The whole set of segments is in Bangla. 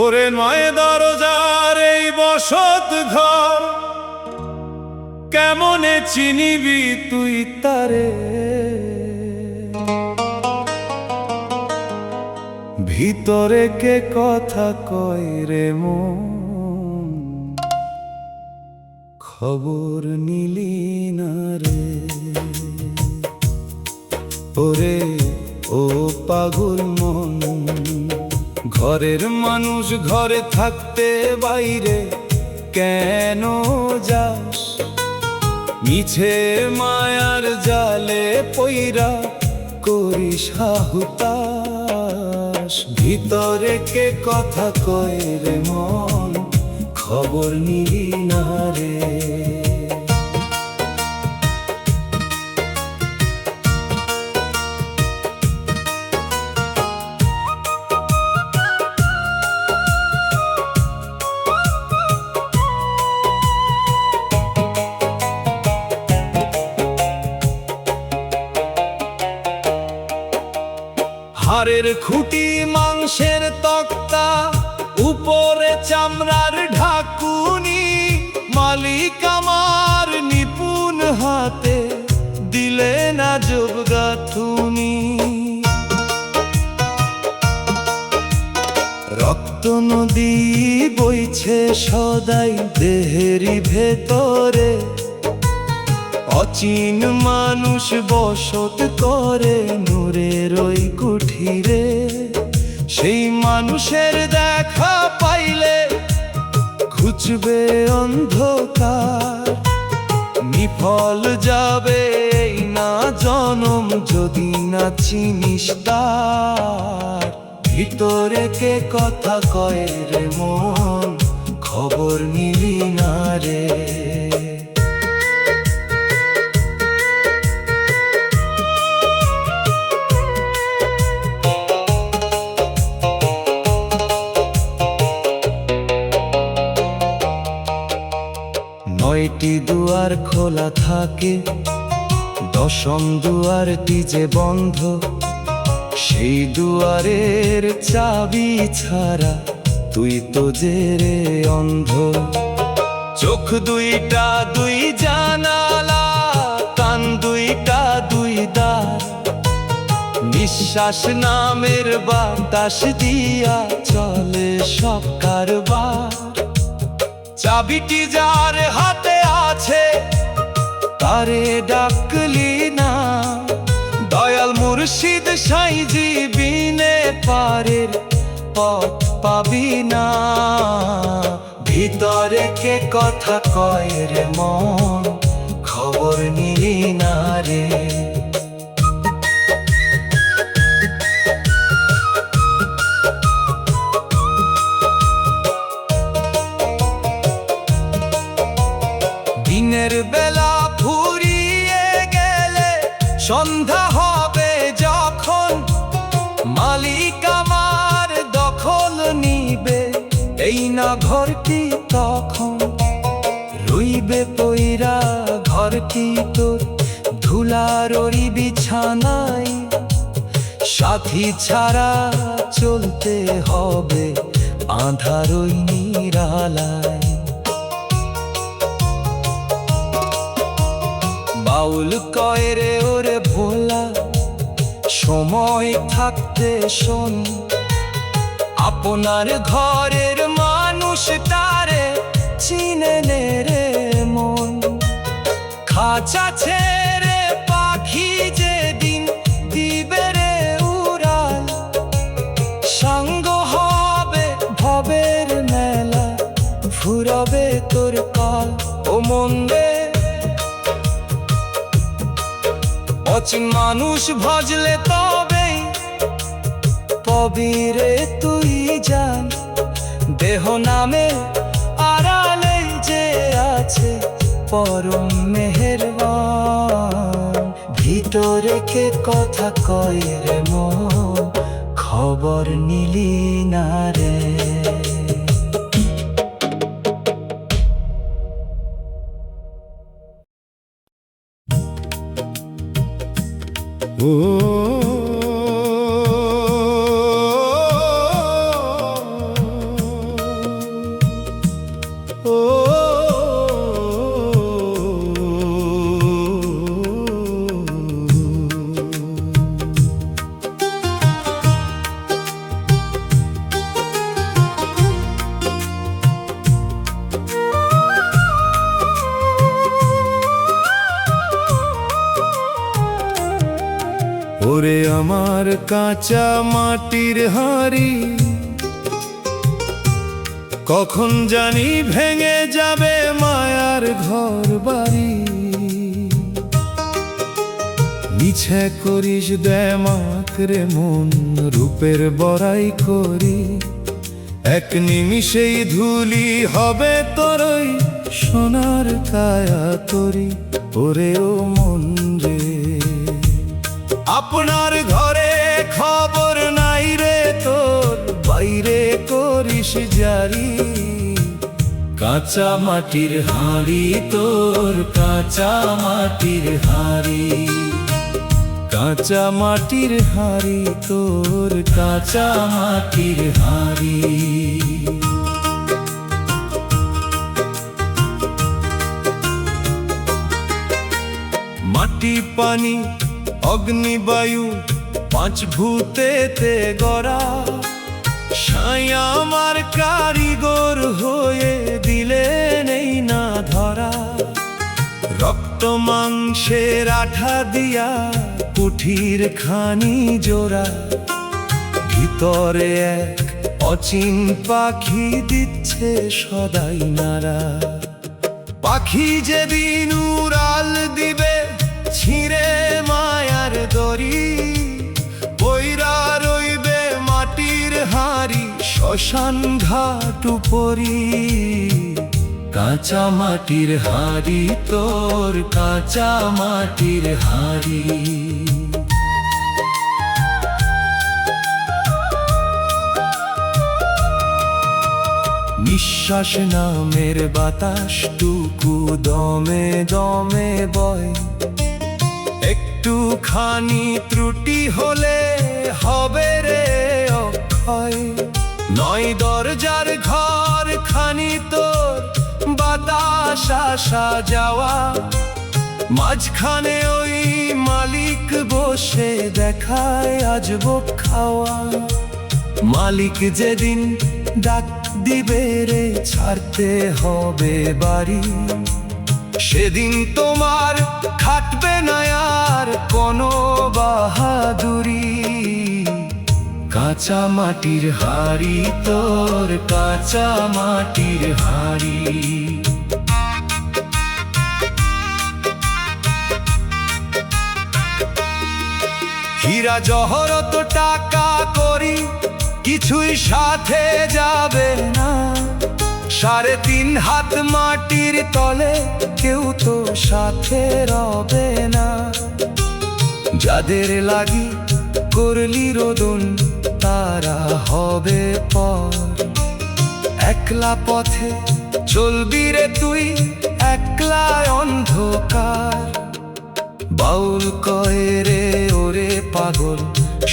ওরে নয় দরজার এই বসত ঘর, কেমনে চিনিবি তুই তারে? ভিতরে কে কথা কয় রে মন, খবর নিলি না রে? ওরে ও পাগল মন, ঘরের মানুষ ঘরে থাকতে বাইরে কেন যাস? মিছে মায়ার জালে পইরা করিস হাহুতাস। ভিতরে কে কথা কয় রে মন, খবর নিলি না রে? হাড়ের খুঁটি মাংসের তক্তা, উপরে চামড়ার ঢাকুনি, মালিক আমার নিপুণ হাতে দিলে না জবগাথুনি। রক্ত নদী বইছে সদাই দেহেরই ভেতরে, অচিন মানুষ বসত করে নূরের ওই কুঠিরে। সেই মানুষের দেখা পাইলে ঘুচবে অন্ধকার, নিফল যাবে এই না জনম যদি না চিনিস তার। ভিতরে কে কথা কয় রে মন, খবর নিলি না রে? নয়টি দুয়ার খোলা থাকে, দশম দুয়ারটি যে বন্ধ। সেই দুয়ারের চাবি ছাড়া তুই তো যে রে অন্ধ। চোখ দুইটা দুই জানালা, কান দুইটা দুই দ্বার, নিঃশ্বাস নামের বাতাস দিয়া চলে সব কারবার। চাবিটি যার হাতে আছে তারে ডাকলি না, দয়াল মুর্শিদ সাইজি বিনে পারের পথ পাবি না। ভিতরে কে কথা কয় রে মন, খবর নিলি না রে? দিনের বেলা ফুরিয়ে গেলে সন্ধ্যা হবে যখন, মালিক আমার দখল নিবে এই না ঘরটি তখন। রইবে পইরা ঘরটি তোর ধুলার ওই বিছানায়, সাথী ছাড়া চলতে হবে আঁধার ওই নিরালায়। বাউল কয় রে ওরে ভোলা, সময় থাকতে শোন, আপনার ঘরের মানুষ তারে চিনে নে রে মন। খাঁচা ছেড়ে পাখি যেদিন দিবে রে উড়াল, সাঙ্গ হবে ভবের মেলা, ফুরাবে তোর কাল ও মন রে। অচিন মানুষ ভজলে তবে পবিরে তুই জান, দেহ নামে আড়ালে যে আছে পরম মেহেরবান। ভিতরে কে কথা কয় রে মন, খবর নিলি না রে? ও ওরে আমার কাঁচা মাটির হাঁড়ি, কখন জানি ভেঙে যাবে মায়ার ঘর বাড়ি। মিছে করিস দেমাক রে মন, রূপের বড়াই করি, এক নিমিষেই ধুলি হবে তোরই সোনার কায়া তরি। ওরে ও মন রে, আপনার ঘরে খবর নাই রে তোর, বাইরে করিস জারি। কাঁচা মাটির হাঁড়ি তোর, কাঁচা মাটির হাঁড়ি, কাঁচা মাটির হাঁড়ি তোর, কাঁচা মাটির হাঁড়ি। মাটি পানি অগ্নি বায়ু পাঁচ ভূতেতে গড়া, সাঁইয়া আমার কারিগর হয়ে দিলে নেই না ধরা। রক্ত মাংসের আঠা দিয়া কুঠির খানি জোড়া, ভিতরে এক অচিন পাখি দিচ্ছে সদাই নাড়া। পাখি যেদিন উড়াল দিবে ছিঁড়ে মায়ার দড়ি, বইরা রইবে মাটির হাঁড়ি শ্মশান ঘাট উপরি। কাঁচা মাটির হাঁড়ি তোর, কাঁচা মাটির হাঁড়ি। নিঃশ্বাস নামের বাতাসটুকু দমে দমে বয়, একটুখানি ত্রুটি হলে হবে রে অক্ষয়। নয় দরজার ঘর খানি তোর, বাতাস আসা যাওয়া, মাঝখানে ওই মালিক বসে দেখায় আজব খাওয়া। মালিক যেদিন ডাক দিবে রে ছাড়তে হবে বাড়ি, সেদিন তোমার খাটবে না আর কোনো বাহাদুরি। কাঁচা মাটির হাঁড়ি তোর, কাঁচা মাটির হাঁড়ি। হীরা জহরত টাকা করি কিছুই সাথে যাবে না, 3.5 হাত মাটির তলে কেউ তো সাথে রবে না। যাদের লাগি করলি রোদন তারা হবে পর, একলা পথে চলবি রে তুই, একলা অন্ধকার। বাউল কয়ে রে ওরে পাগল,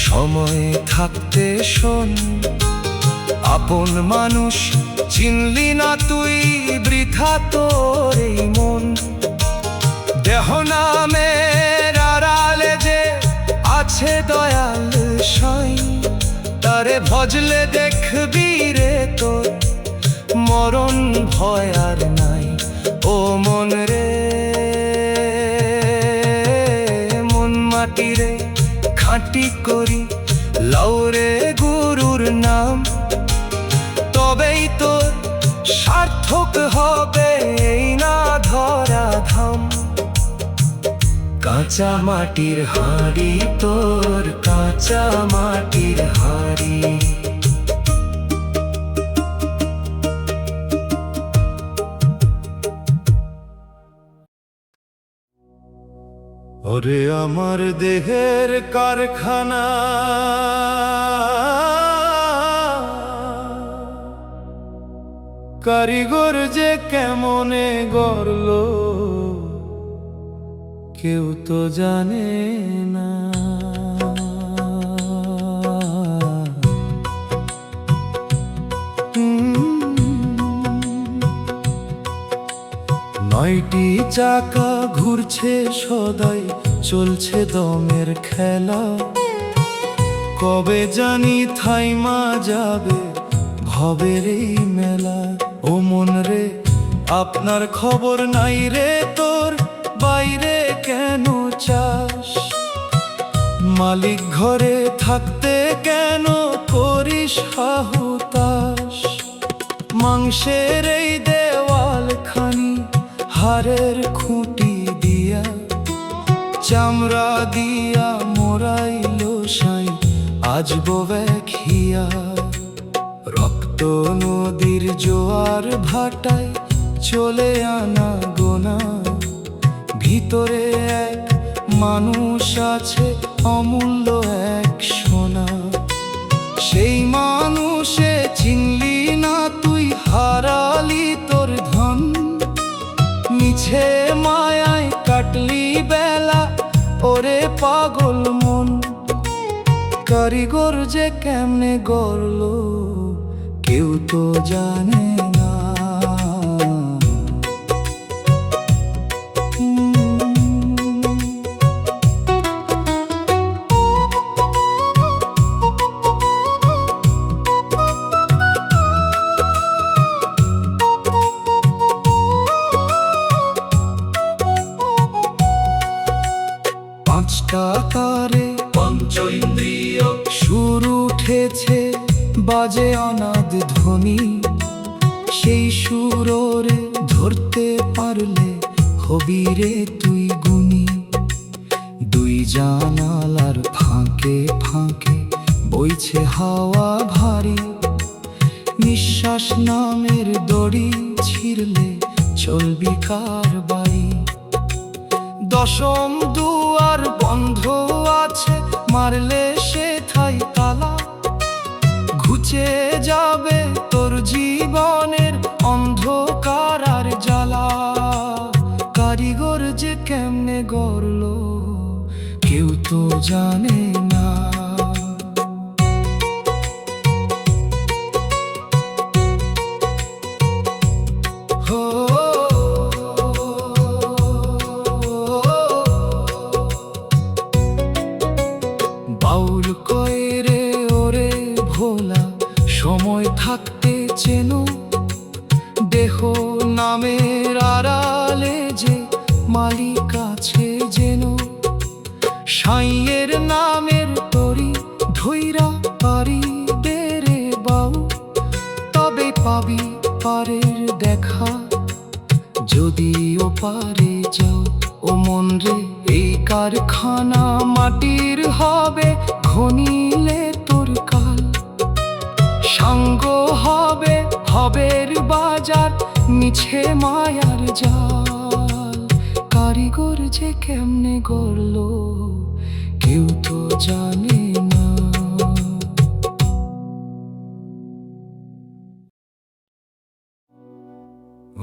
সময় থাকতে শোন, আপন মানুষ চিনলি না তুই, বৃথা তোর এই মন। দেহ নামের আড়ালে যে আছে দয়াল সাই, তারে ভজলে দেখবি রে তোর মরণ ভয় আর নাই। ও মন রে মন, মাটি রে খাঁটি করি লাউরে গুরুর নাম, তবেই তোর সার্থক হবে এই না ধরা ধাম। কাঁচা মাটির হাঁড়ি তোর, কাঁচা মাটির হাঁড়ি। ওরে আমার দেহের কারখানা, কারিগর যে কেমনে গড়লো কেউ তো জানে না। নয়টি চাকা ঘুরছে সদাই, চলছে দমের খেলা। কবে জানি থাইমা যাবে ভবের এই মেলা। ও মন রে আপনার খবর নাই রে, তোর বাইরে কেন চাস? মালিক ঘরে থাকতে কেন করিস হাহুতাস? মাংসের এই দেওয়াল খানি হাড়ের খুঁটি দিয়া, চামড়া দিয়া মোরাইল সাই আজ ববেখিয়া। রক্ত নদীর জোয়ার ভাটায় চলে আনা গোনা, ভিতরে এক মানুষ আছে অমূল্য এক সোনা। সেই মানুষে চিনলি না তুই, হারালি তোর ধন। মিছে মায়ায় কাটলি বেলা ওরে পাগল মন। কারিগর যে কেমনে গড়লো কেউ তো জানে না। 5টা তারে পঞ্চ ইন্দ্রিয় সুর উঠেছে, বাজে অনাদ ধ্বনি। সেই সুরে ধরতে পারলে হবি রে তুই গুণী। 2 জানালার ফাঁকে ফাঁকে বইছে হাওয়া ভারী, নিঃশ্বাস নামের দড়ি ছিঁড়লে চলবি কার বাড়ি। 10ম দুয়ার বন্ধ আছে, মারলে সে ঠাই তালা। ঘুচে যাবে তোর জীবনের অন্ধকার আর জ্বালা। কারিগর যে কেমনে গড়লো কেউ তো জানে না। বাউল কয় রে ওরে ভোলা, সময় থাকতে চেনো। দেহ নামের আড়ালে যে মালিক আছে যেন। সাইয়ের নামের তরি ধইরা পারি বেরে বাউ, তবে পাবি পারের দেখা যদিও পারে যাও। ও মন রে এই কারখানা মাটির হবে, ঘনিলে তোর কাল। সাঙ্গ হবে হবের বাজার, মিছে মায়ার জাল। কারিগর যে কেমনে গড়লো কেউ তো জানে না।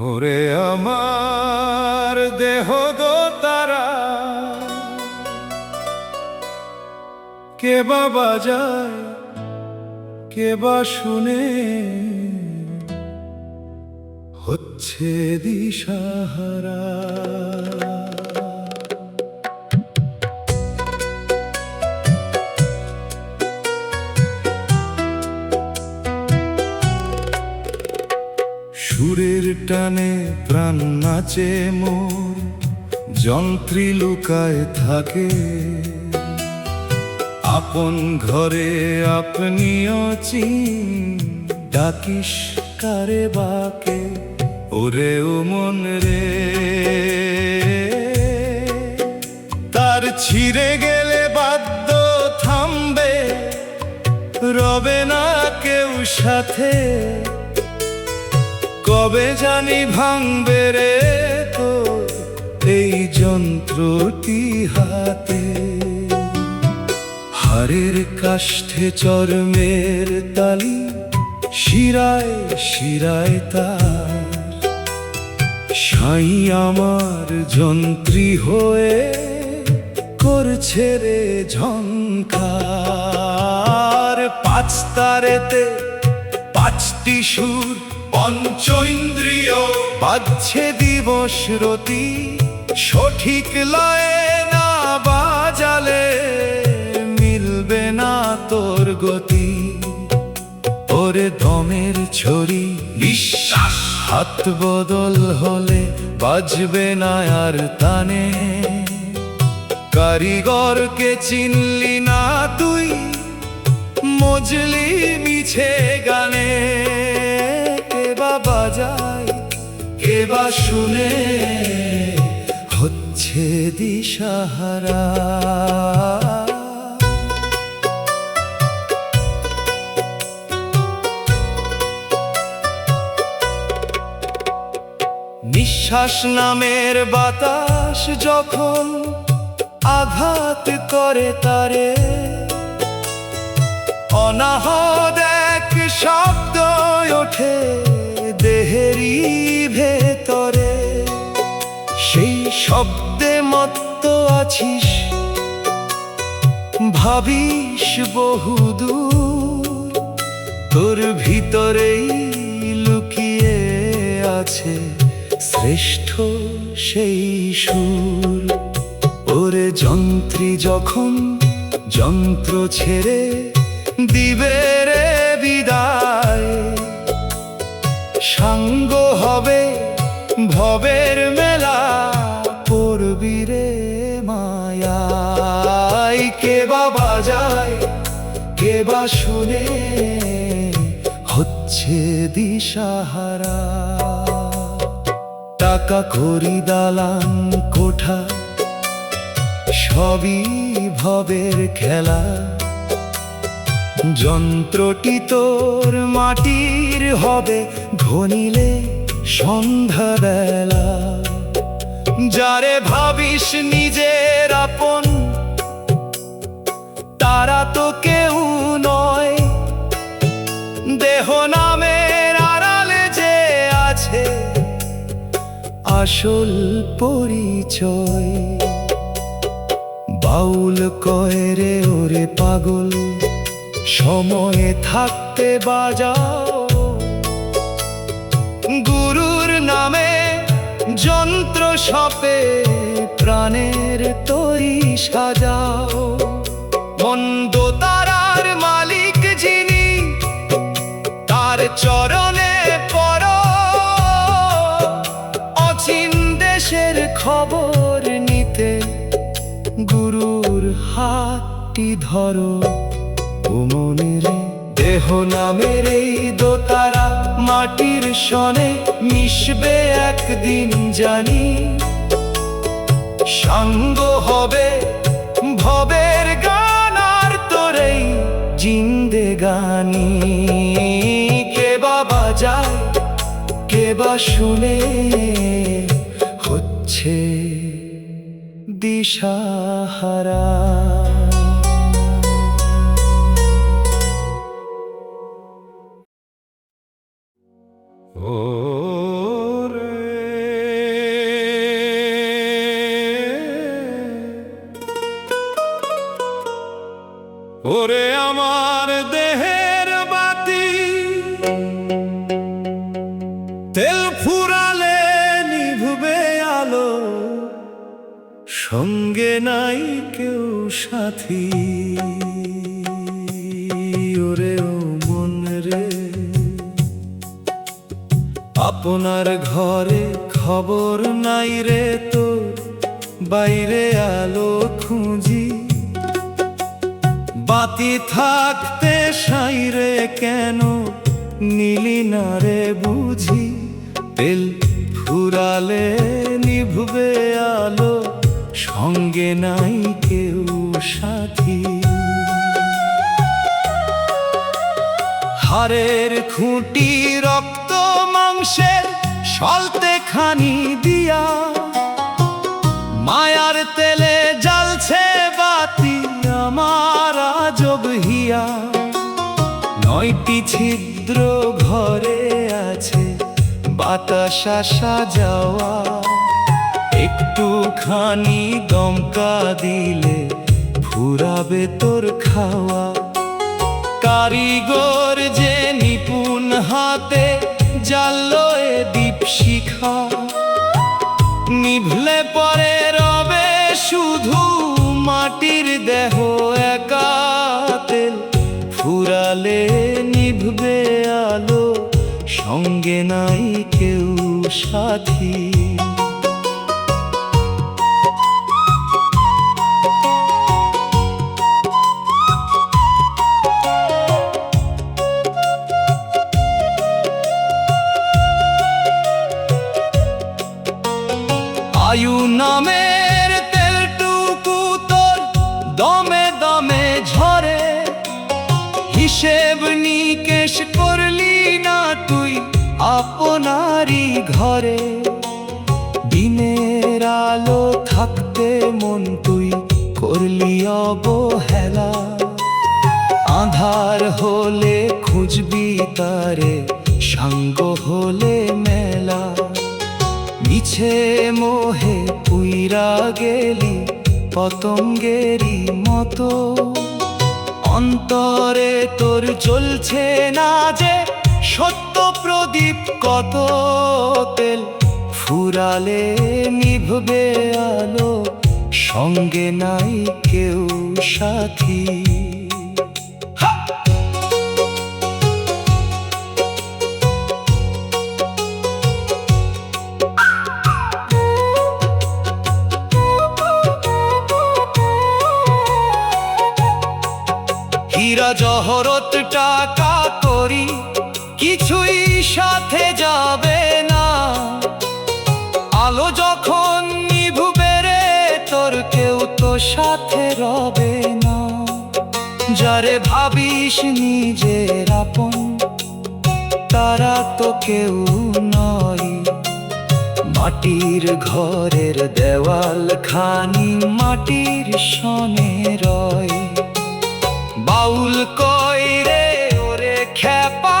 ওরে আমার দেহ দো তারা, কে বা বাজায় কে বা শুনে, হচ্ছে দিশাহারা। সুরের টানে প্রাণ নাচে মোর, যন্ত্রী লুকায় থাকে। আপন ঘরে আপনিও চিন, ডাকিস কারে বাকে। ওরে ও মন রে তার ছিঁড়ে গেলে বাদ্য থামবে, রবে না কেউ সাথে। কবে জানি ভাঙবে রে তোর এই যন্ত্রটি হাতে। হাড়ের কাষ্ঠে চর্মের তালি, শিরায় শিরায় তার। সাই আমার যন্ত্রী হয়ে করছে রে ঝংকার। 5 তারেতে 5টি সুর, পঞ্চ ইন্দ্রিয় বাজছে দিবস রতি, সঠিক লয়ে না বাজালে মিলবে না তোর গতি। ওরে দমের ছড়ি বিশ্বাস, হাত বদল হলে বাজবে না আর তানে। কারিগরকে চিনলি না তুই, মজলি মিছে গানে। কে বা বাজায়, কে বা শুনে, হচ্ছে দিশাহারা। নিঃশ্বাস নামের বাতাস যখন আঘাত করে তারে, অনাহত এক শব্দ ওঠে দেহেরই ভেতরে। সেই শব্দে মত্ত আছিস, ভাবিস বহুদূর, তোর ভিতরেই লুকিয়ে আছে শ্রেষ্ঠ সেই সুর। ওরে যন্ত্রী যখন যন্ত্র ছেড়ে দিবে রে বিদায়, সাঙ্গ হবে ভবের মেলা, পড়বি রে মায়ায়। কে বা বাজায়, কে বা শুনে, হচ্ছে দিশাহারা। টাকা করি দালান কোঠা সবই ভবের খেলা, যন্ত্রটি তোর মাটির হবে ঘনিলে সন্ধ্যা বেলা। যারে ভাবিস নিজের আপন, তারা তো কেউ নয়। দেহ নামের আড়ালে যে আছে আসল পরিচয়। বাউল কয় রে ওরে পাগল, সময়ে থাকতে বাজাও। গুরুর নামে যন্ত্র সপে প্রাণের তরি সাজাও। মন্দ তারার মালিক যিনি, তার চরণে পড়। অচিন দেশের খবর নিতে গুরুর হাতটি ধরো। ও মনে রে, দেহ নামের এই দোতারা মাটির সনে মিশবে একদিন জানি। সাঙ্গ হবে ভবের গান আর তোরেই জিন্দেগানি। কে বা বাজায়, কে বা শুনে, হচ্ছে দিশাহারা। ওরে আমার দেহের বাতি, তেল ফুরালে নিভবে আলো, সঙ্গে নাই কেউ সাথী। ওরে ও মন রে, আপনার ঘরে খবর নাই রে তোর, বাইরে আলো খুঁজি। বাতি থাকতে সাইরে কেন নীলি না রে বুঝি। তেল ফুরালে নিভবে আলো, সঙ্গে নাই কেউ সাথী। হাড়ের খুঁটি রক্ত মাংসের সলতে খানি দিয়া, মায়ার তেলে জ্বালছে বাতি আমার আজব হিয়া। 9টি ছিদ্র ঘরে আছে বাতাস আসা যাওয়া, একটুখানি দমকা দিলে ফুরাবে তোর খাওয়া। কারিগর যে নিপুণ হাতে জ্বাললো এ দীপ শিখা, নিভলে পরে রবে শুধু মাটির দেহ একা। তেল ফুরালে নিভবে আলো, সঙ্গে নাই কেউ সাথী। আয়ু নামের তেলটুকু তোর দমে দমে ঝরে, হিসেব নিকেশ করলি না তুই আপনারই ঘরে। দিনের আলো থাকতে মন তুই করলি অবহেলা, আঁধার হলে খুঁজবি তারে, সাঙ্গ হলে মেলা। মিছে মোহে পুইরা গেলি পতঙ্গেরই মতো, অন্তরে তোর জ্বলছে না যে সত্য প্রদীপ কত। তেল ফুরালে নিভবে আলো, সঙ্গে নাই কেউ সাথী। হীরা জহরত টাকা করি কিছুই সাথে যাবে না, আলো যখন নিভবে রে তোর কেউ তো সাথে রবে না। যারে ভাবিস নিজের আপন তারা তো কেউ নয়, মাটির ঘরের দেওয়াল খানি মাটির সনে রয়। বাউল কই রে ওরে খেপা,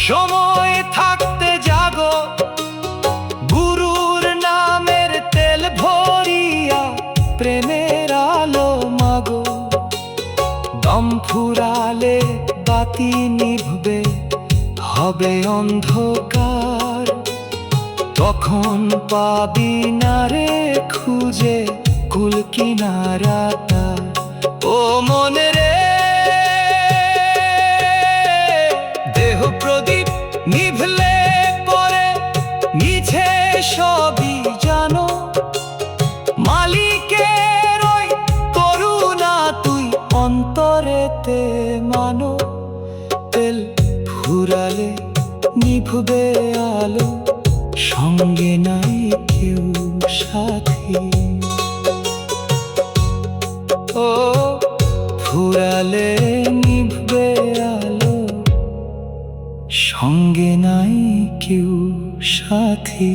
সময় থাকতে জাগো, গুরুর নামের তেল ভরিয়া প্রেমের আলো মাগো। দম ফুরালে বাতি নিভবে হবে অন্ধকার, তখন পাবি না রে খুঁজে কুল কিনারা তার। ও মনে রে প্রদীপ নিভলে পরে মিছে সবই জানো, মালিকের ওই করুণা তুই অন্তরেতে মানো। তেল ফুরালে নিভবে আলো, সঙ্গে নাই কেউ সাথী। ও ফুরালে নিভবে আলো, সঙ্গে নাই কেউ সাথী।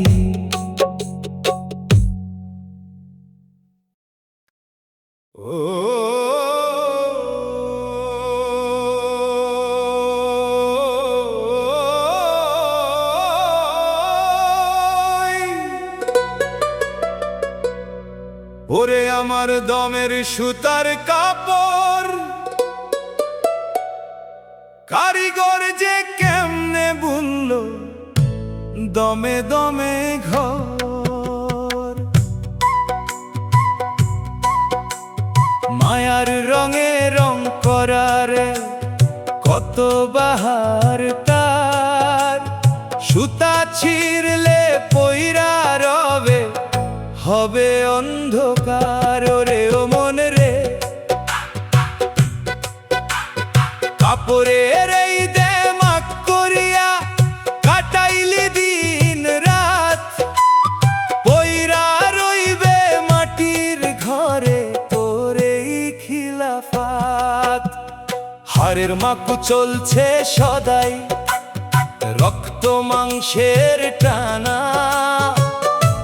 ওরে আমার দমের সুতার কাপড়, কারিগর যে কেমনে বুনলো দমে দমে ঘর। মায়ার রঙে রং করার কত বাহার তার, সুতা ছিঁড়লে পইরা রবে হবে অন্ধকার। রে ও মন রে কাপড়ের এই দেমাক করিয়া কাটাইলি দিন রাত, পইরা রইবে মাটির ঘরে তোর এই খিলাফাত। হাড়ের মাকু চলছে সদাই, রক্ত মাংসের টানা,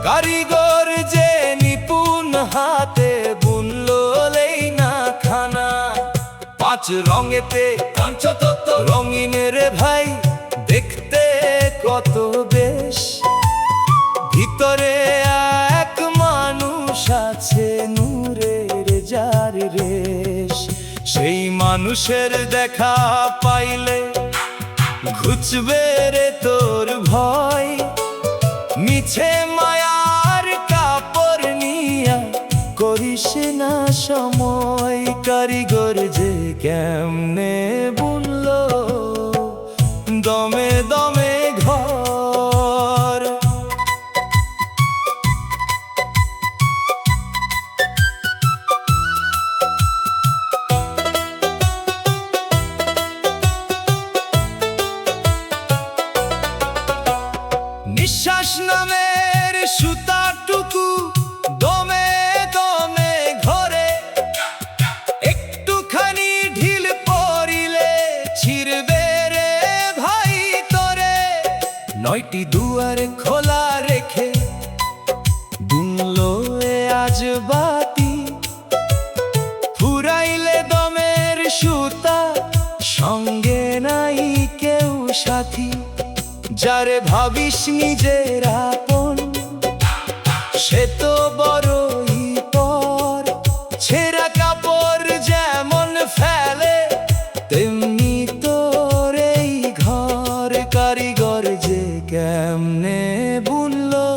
কারিগর যে নিপুণ হাতে বুনলো না খানা। পাঁচ রঙেতে পঞ্চতত্ত্ব রঙিনের ভাই দেখতে কত বেশ, ভিতরে এক মানুষ আছে নূরের যার রেশ। সেই মানুষের দেখা পাইলে ঘুচবে রে তোর ভয়, মিছে মায়ার কাপড় নিয়া করিস না সময়। কারিগর যে কেমনে বুনলো দমে দমে ঘর। নিঃশ্বাস নামের সুতাটুকু দমে দমে ঘরে, একটুখানি ঢিল পড়িলে ছিড়বে রে ভাই তোরে। 9টি দুয়ার খোলা রেখে বুনলো এ আজ বাতি, ফুরাইলে দমের সুতা সঙ্গে নাই কেউ সাথী। যারে ভাবিস নিজের আপন সে তো বড়ই পর, ছেঁড়া কাপড় যেমন ফেলে তেমনি তোর এই ঘর। কারিগর যে কেমনে বুনলো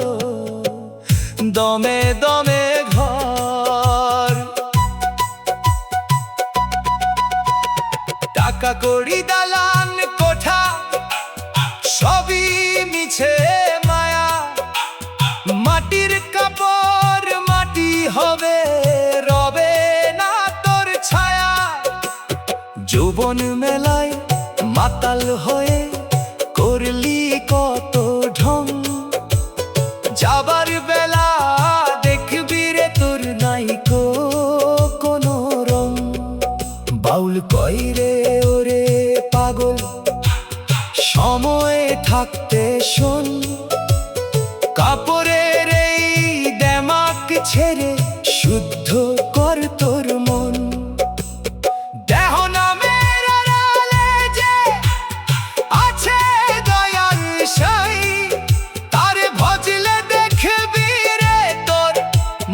দমে দমে ঘর। টাকা কড়ি দালান কোঠা সবই মিছে মায়া, মাটির কাপড় মাটি হবে রবে না তোর ছায়া। যৌবন মেলায় মাতাল হয়ে করলি কত ঢং, যাবার বেলা দেখবি রে তোর নাইকো কোনো রং। বাউল কই রে ওরে পাগল সময়ে থাকতে শোন, কাপড়ের এই দেমাক ছেড়ে শুদ্ধ কর তোর মন। দেহ নামের আড়ালে যে আছে দয়াল সাই, তার ভজলে দেখবি রে তোর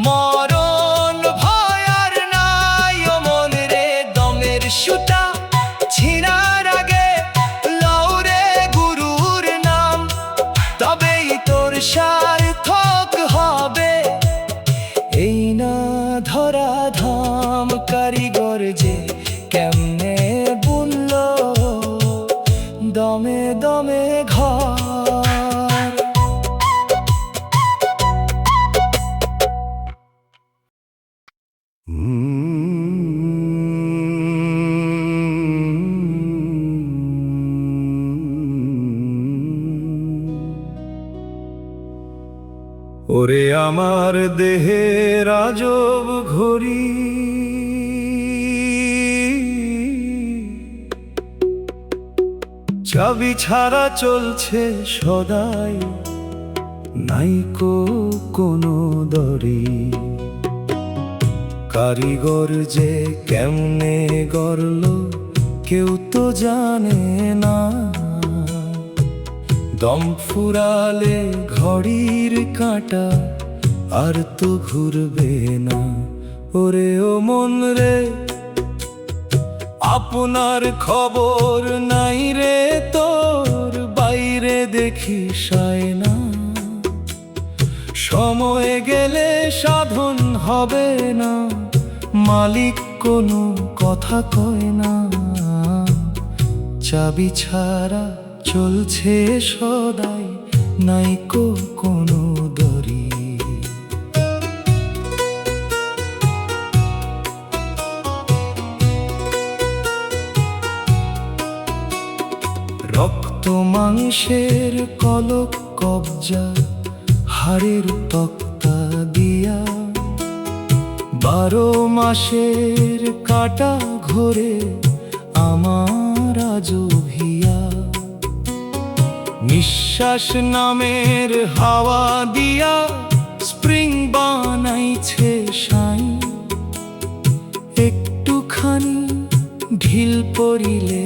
মরণ ভয় আর নাই। ও মন রে দমের সুতা ছিঁড়ার আগে সার্থক হবে এই না ধরা ধাম। কারিগর যে কেমনে বুনলো দমে দমে ঘর। ওরে আমার দেহের আজব ঘড়ি, চাবি ছাড়া চলছে সদাই, নাইকো কোনো দড়ি। কারিগর যে কেমনে গড়লো কেউ তো জানে না, দম ফুরালে ঘড়ির কাঁটা আর তো ঘুরবে না। ওরে ও মন রে আপনার খবর নাই রে তোর, বাইরে দেখি না। সময় গেলে সাধন হবে না, মালিক কোনো কথা কয় না। চাবি ছাড়া চলছে সদাই, নাইকো কোনো দড়ি। রক্ত মাংসের কলক কবজা হাড়ের তক্তা দিয়া, 12 মাসের কাটা ঘোরে আমার আজও ভিয়া। নিঃশ্বাস নামের হাওয়া দিয়া স্প্রিং বানাইছে সাই, একটুখানি ঢিল পড়িলে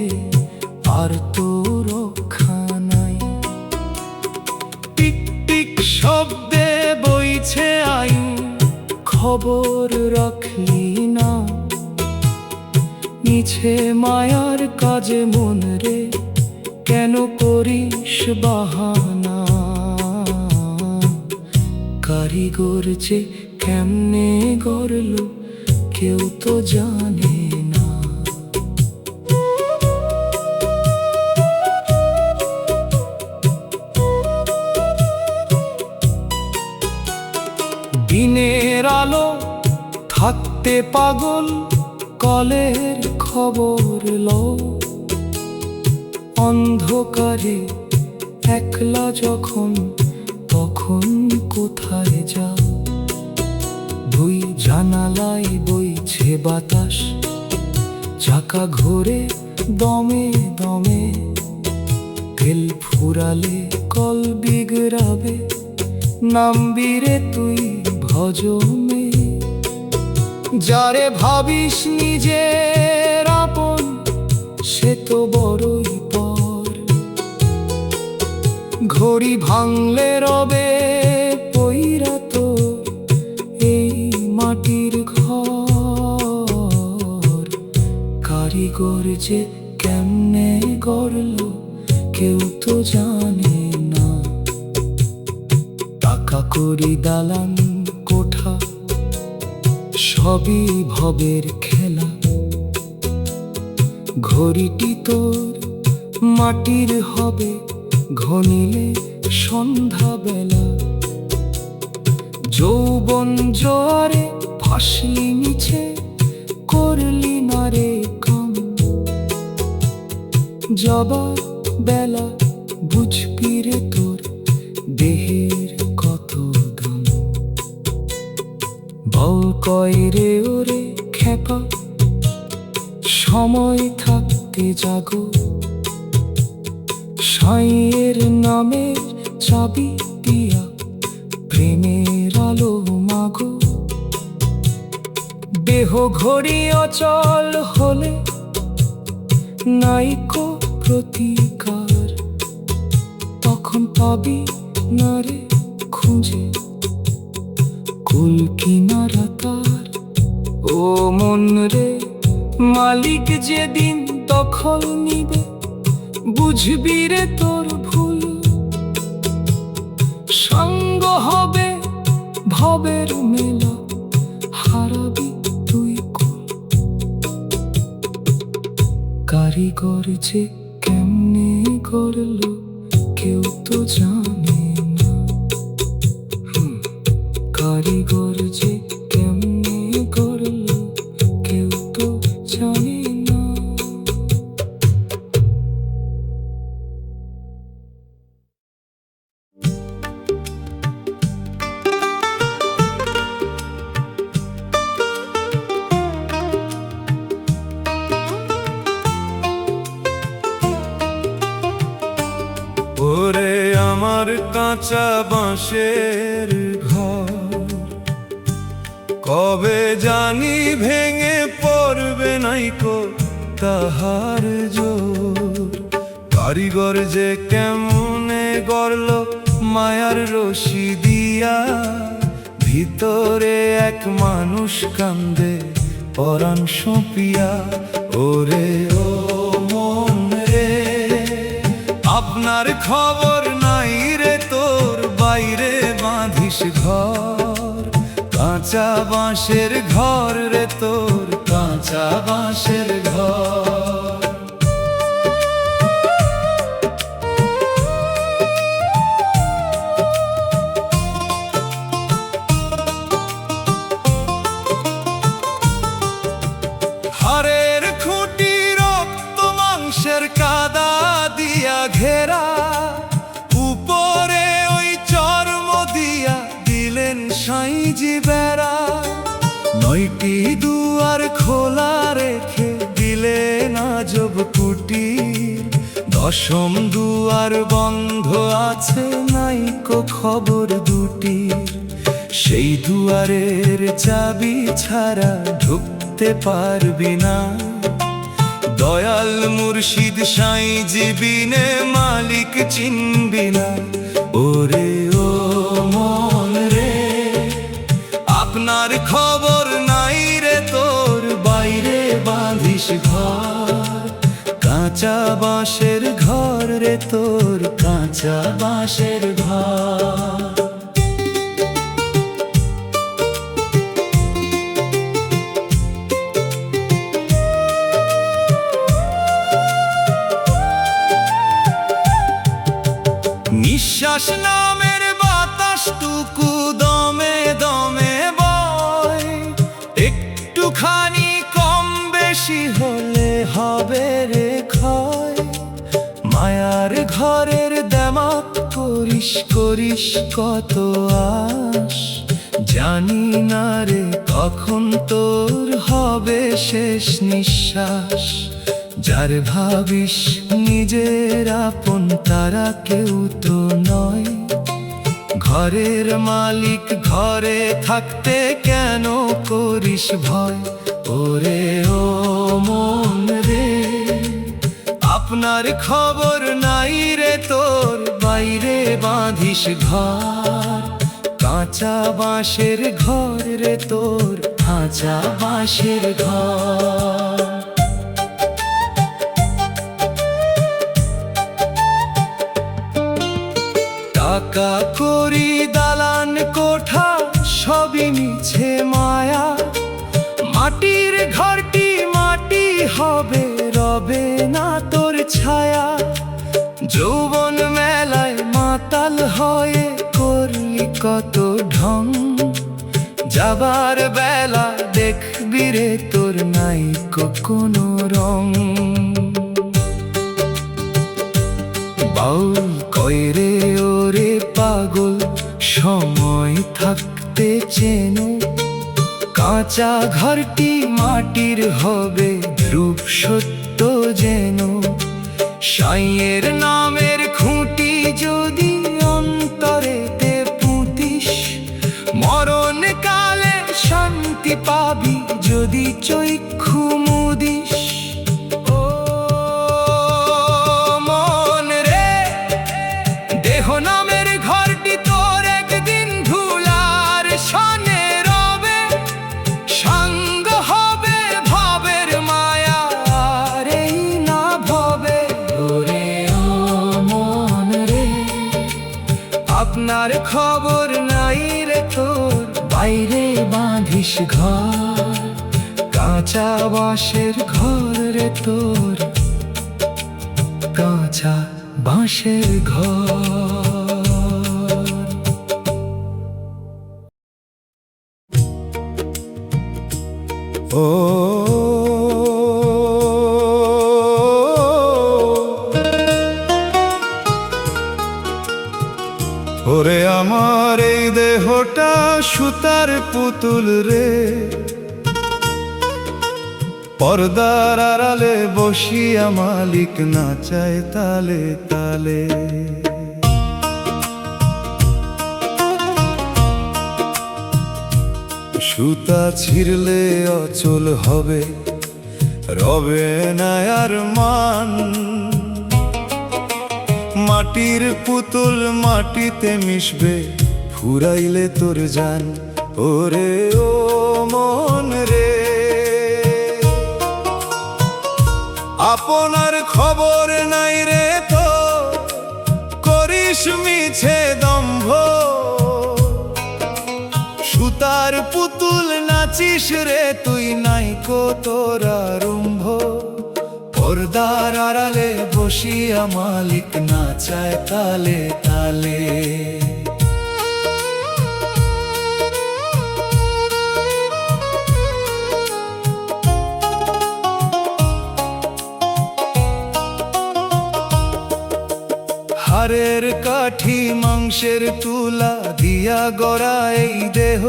আর তো রক্ষা নাই। টিক টিক শব্দে বইছে আইন, খবর রাখলি না। মিছে মায়ার কাজে মন রে কেন করিস বাহানা? কারিগর যে কেমনে গড়ল কেউ তো জানে না। দিনের আলো থাকতে পাগল, কলের খবর লও। অন্ধকারে একলা যখন, তখন কোথায় যাও? দুই জানালায় বইছে বাতাস, চাকা ঘোরে দমে দমে। তেল ফুরালে কল বিগড়াবে, নামবি রে তুই ভজমে। যারে ভাবিস নিজের আপন, সে তো বড়ই পর। ঘড়ি ভাঙলে রবে পইরা তোর এই মাটির ঘর। কারিগর যে কেমনে গড়ল কেউ তো জানে না। টাকা করি দালান কোঠা, সবই ভবের খেলা। ঘড়িটি তোর মাটির হবে, ঘনিলে সন্ধ্যাবেলা। যৌবন জোয়ারে ভাসলি নিচে, করলি না রে কাম। জবাব বেলা বুঝবি রে তোর দেহের কত দাম। বল কয় রে ওরে খেপা, সময় থাকতে জাগো। সাইয়ের নামের চাবি দিয়া প্রেমের আলো মাগো। দেহ ঘড়ি অচল হলে নাইকো প্রতিকার। তখন পাবি না রে খুঁজে কুল কিনারা তার। ও মন রে, মালিক যেদিন দখল নিবে, বুঝবি রে তোর ভুল। সঙ্গ হবে ভবের মেলা, হারাবি তুই কুল। কারিগর যে কেমনে গড়ল কেউ তো জানে না। কারিগর যে কেমনে গড়ল কেউ তো জানে না। ওরে আমার কাঁচা বাঁশের ঘর, কবে জানি ভেঙে পড়বে নাইকো তাহার জোর। কারিগর যে কেমনে গড়ল মায়ার রশি দিয়া, ভিতরে এক মানুষ কান্দে পরাণ সঁপিয়া। ওরে ও মন রে, আপনার খবর নাই রে তোর, বাইরে বাঁধিস ঘর। কাঁচা বাঁশের ঘর রে তোর, কাঁচা বাঁশের ঘর। হাড়ের খুঁটি রক্ত মাংসের কাদা দিয়া ঘেরা, উপরে ওই চর্ম দিয়া দিলেন সাইজি বেড়া। 9টি দুয়ার খোলা রেখে দিলেন আজব কুটির, 10ম দুয়ার বন্ধ আছে নাইকো খবর দুটির। সেই দুয়ারের চাবি ছাড়া ঢুকতে পারবি না, দয়াল মুর্শিদ সাইজি বিনে মালিক চিনবি না। ওরে ও মন রে, আপনার খবর নাই রে তোর, বাইরে বাঁধিস ঘর। কাঁচা বাঁশের ঘর রে তোর কাঁচা বাঁশের ঘর। নিঃশ্বাস নামের বাতাসটুকু দমে দমে বয়, একটুখানি কম বেশি হলে হবে রে ক্ষয়। মায়ার ঘরের দেমাক করিস করিস কত আশ, জানি না রে কখন তোর হবে শেষ নিঃশ্বাস। যার ভাবিস নিজের আপন তারা কেউ তো নয়, ঘরের মালিক ঘরে থাকতে কেন করিস ভয়। ওরে ও মন রে, আপনার খবর নাই রে তোর, বাইরে বাঁধিস ঘর। কাঁচা বাঁশের ঘর রে তোর, কাঁচা বাঁশের ঘর। টাকা করি দালান কোঠা সবই মিছে মায়া, মাটির ঘরটি মাটি হবে রবে না তোর ছায়া। যৌবন মেলায় মাতাল হয়ে করলি কত ঢং, যাবার বেলা দেখবি রে তোর নাই কোনো রং। বাউল কয় রে ওরে পাগল, সময় থাকতে চেনো, কাঁচা ঘরটি মাটির হবে রূপ সত্য যেন। সাইয়ের নামের খুঁটি যদি অন্তরেতে পুঁতিস, মরণ কালে শান্তি পাবি যদি চক্ষু মুদিস। ও মন রে, দেহ নামের ঘরটি তোর একদিন ধুলার সনে রবে, সঙ্গ হবে ভবের মায়া আর এই না ভবে। ওরে ও মন রে, আপনার খবর নাই রে তোর, বাইরে বাঁধিস ঘর। কাঁচা বাঁশের ঘর রে তোর, কাঁচা বাঁশের ঘর। ও ওরে আমার এই দেহটা সুতার পুতুল রে, পর্দার আড়ালে বসিয়া মালিক নাচায় তালে তালে। সুতা ছিঁড়লে অচল হবে, রবে না আর মান। মাটির পুতুল মাটিতে মিশবে, ফুরাইলে তোর জান। ওরে ও মন রে, আপনার খবর নাই রে তো, করিস মিছে দম্ভ। সুতার পুতুল নাচিস রে তুই, নাই কো তোর আরম্ভ। পর্দার আড়ালে বসিয়া মালিক নাচায় তালে তালে। হাড়ের কাঠি মাংসের তুলা দিয়া গড়া এই দেহ,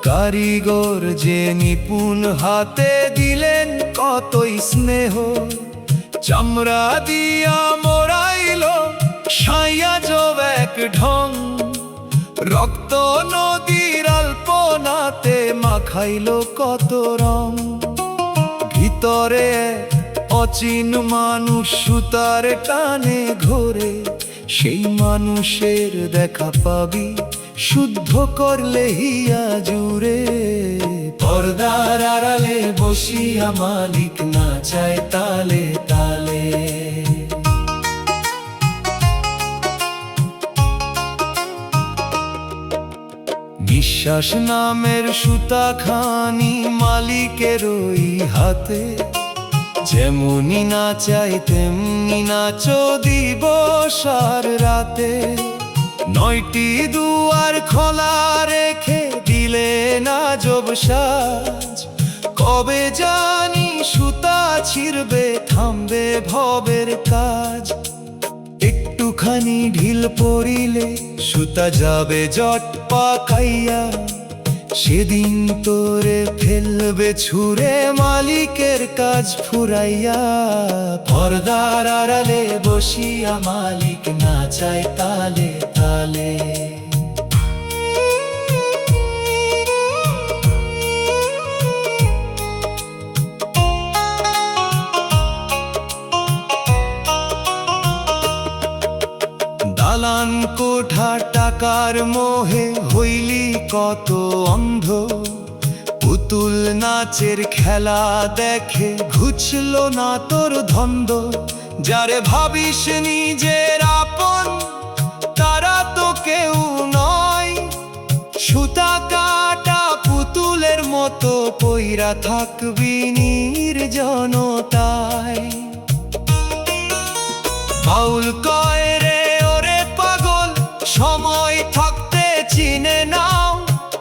কারিগর যে নিপুণ হাতে দিলেন কতই স্নেহ। চামড়া দিয়া মোড়াইল সাইয়া জব এক ঢং, রক্ত নদীর আলপনাতে মাখাইল কত রং। ভিতরে অচিন মানুষ সুতার টানে ঘোরে, সেই মানুষের দেখা পাবি শুদ্ধ করলে হিয়া জুড়ে। পর্দার আড়ালে বসিয়া মালিক নাচায় তালে তালে। বিশ্বাস নামের সুতাখানি মালিকের ওই হাতে, যেমনি না চাই তেমনি নাচো দিবস আর রাতে। 9টি দুয়ার খোলা রেখে দিলে না জব সাজ, কবে জানি সুতা ছিঁড়বে থামবে ভবের কাজ। একটুখানি ঢিল পড়িলে সুতা যাবে জট পাকাইয়া, সেদিন তোরে ফেলবে ছুঁড়ে মালিকের কাজ ফুরাইয়া। পর্দার আড়ালে বসিয়া মালিক নাচায় তালে তালে। দালান কোঠা টাকার মোহে হইলি কত অন্ধ, পুতুল নাচের খেলা দেখে ঘুচল না তোর ধন্দ। যারে ভাবিস নিজের আপন তারা তো কেউ নয়, সুতা কাটা পুতুলের মতো পইরা থাকবি নির্জনতায়। বাউল কয় রে ওরে পাগল, সময় থাকতে চিনে নাও,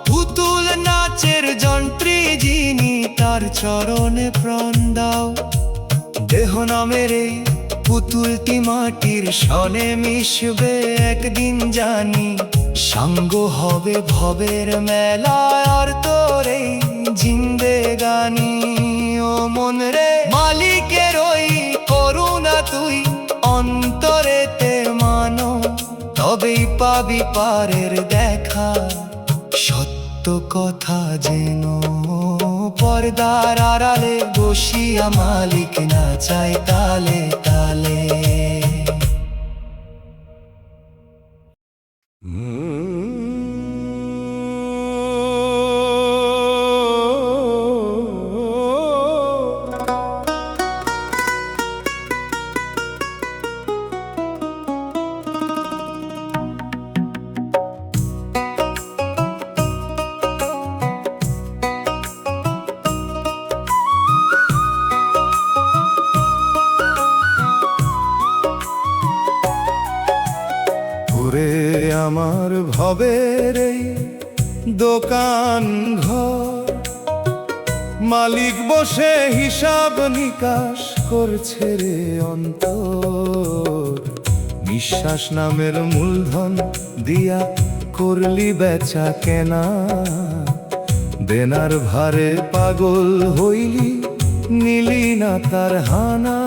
পুতুল নাচের যন্ত্রী যিনি তার চরণে প্রাণ দাও। দেহ নামের এই পুতুলটি মাটির সনে মিশবে একদিন জানি, সাঙ্গ হবে ভবের মেলায় আর তোর এই জিন্দেগানি। ও মন রে মালিকের ওই করুণা তুই অন্তরেতে মানো, তবেই পাবি পারের দেখা সত্য কথা যেন। পর্দার আড়ালে বসিয়া মালিক নাচায় তালে তালে। আমার ভবের এই দোকান ঘর, মালিক বসে হিসাব নিকাশ করছে রে অন্তর। বিশ্বাস নামের মূলধন দিয়া করলি বেচা কেনা, দেনার ভারে পাগল হইলি নিলি না তার হানা।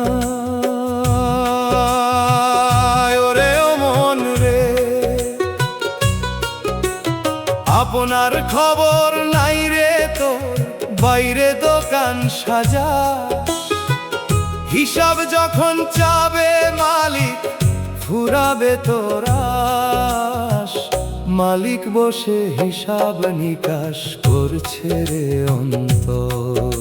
আপনার খবর নাই রে তোর, বাইরে দোকান সাজা, হিসাব যখন চাবে মালিক ফুরাবে তোর আশ। মালিক বসে হিসাব নিকাশ করছে রে অন্তর।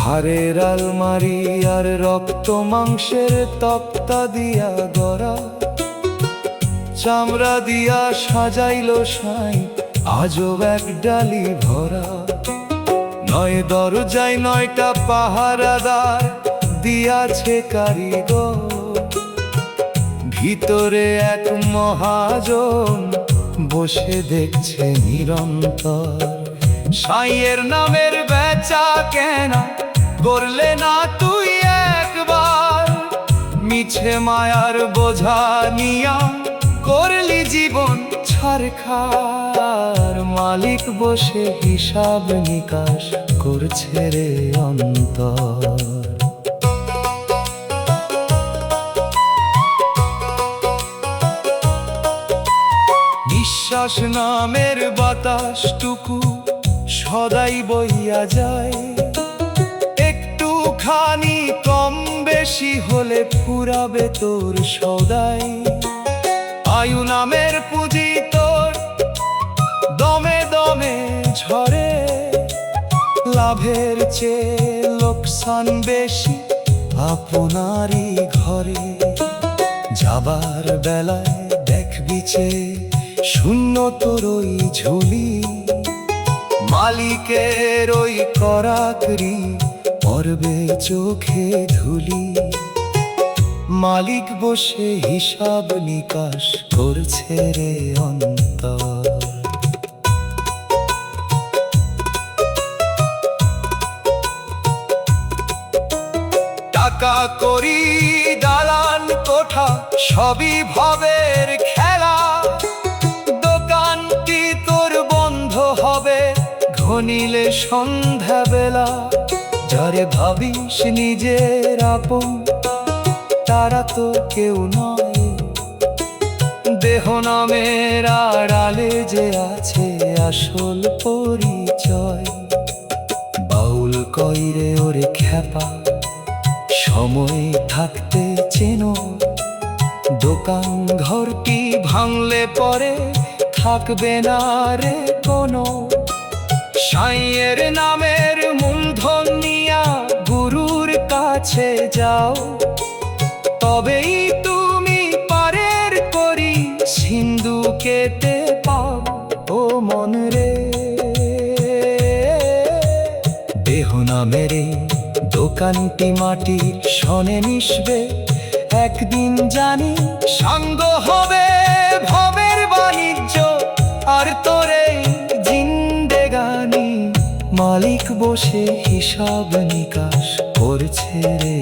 হাড়ের আলমারি আর রক্ত মাংসের তক্তা দিয়া গড়া, চামড়া দিয়া সাজাইলো সাই আজব এক ডালি ভরা। 9 দরজায় 9টা পাহারাদার দিয়াছে কারিগর, ভিতরে এক মহাজন বসে দেখছে নিরন্তর। সাইয়ের নামের বেচা কেনা করলে না তুই একবার, মিছে মায়ার বোঝা নিয়া করলি জীবন ছারখার। মালিক বসে হিসাব নিকাশ করছে রে অন্তর। নিঃশ্বাস নামের বাতাসটুকু সদাই বইয়া যায়, একটুখানি কম বেশি হলে ফুরাবে তোর সদাই। আয়ু নামের পুঁজি তোর দমে দমে ঝরে, লাভের চেয়ে লোকসান বেশি আপনারই ঘরে। যাবার বেলায় দেখবি চেয়ে শূন্য তোর ওই ঝুলি, মালিকের ওই করাকরি পড়বে চোখে ধুলি। মালিক বসে হিসাব নিকাশ করছে রে অন্তর। টাকা করি দালান কোঠা সবই ভবের খেলা, দোকানটি তোর বন্ধ হবে ঘনিলে সন্ধ্যা বেলা। যারে ভাবিস নিজের আপন তারা তো কেউ নয়, দেহ নামের আড়ালে যে আছে আসল পরিচয়। বাউল কইরে ওরে খ্যাপা সময় থাকতে চেনো, দোকান ঘরটি ভাঙলে পরে থাকবে না রে কোনো। সাইয়ের নামের মূলধন নিয়া গুরুর কাছে যাও, তবেই তুমি পারের করি সিন্ধু কেটে পাও। ও মন রে, দেহ নামের দোকানটি মাটির সনে মিশবে, একদিন জানি সাঙ্গ হবে ভবের বাণিজ্য আর তোরে জিন্দেগানি। মালিক বসে হিসাব নিকাশ করছে রে।